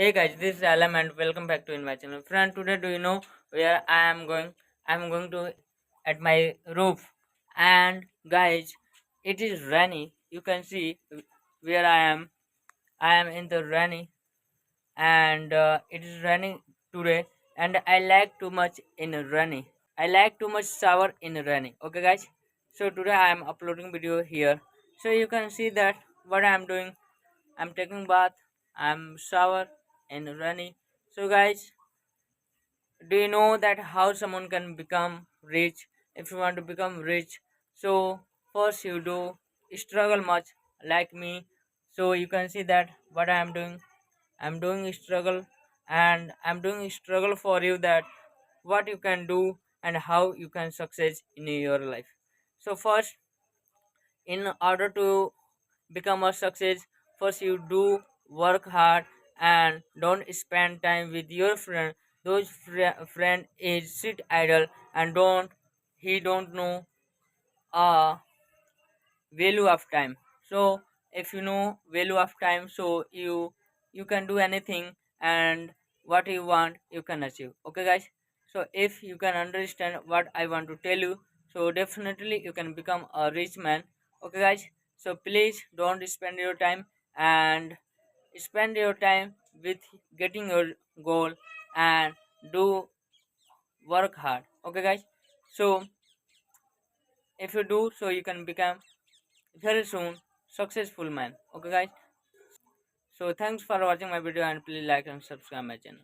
Hey guys, this is Alam and welcome back to my channel. Friend, today do you know where I am going? I am going to at my roof. And guys, it is rainy. You can see where I am. I am in the rainy and it is raining today and I like too much in rainy. I like too much shower in rainy. Okay guys? So today I am uploading video here. So you can see that what I am doing. I'm taking bath. I'm shower and running. So guys, do you know that how someone can become rich? If you want to become rich, so first you do struggle much like me. So you can see that what I am doing. I'm doing struggle and I'm doing struggle for you that what you can do and how you can success in your life. So first, in order to become a success, first you do work hard and don't spend time with your friend. Those friend is sit idle and don't know uh value of time. So if you know value of time, so you can do anything and what you want you can achieve. Okay guys, so if you can understand what I want to tell you, so definitely you can become a rich man. Okay guys, so please don't spend your time and spend your time with getting your goal and do work hard. Okay guys, so if you do, so you can become very soon successful man. Okay guys, so thanks for watching my video and please like and subscribe my channel.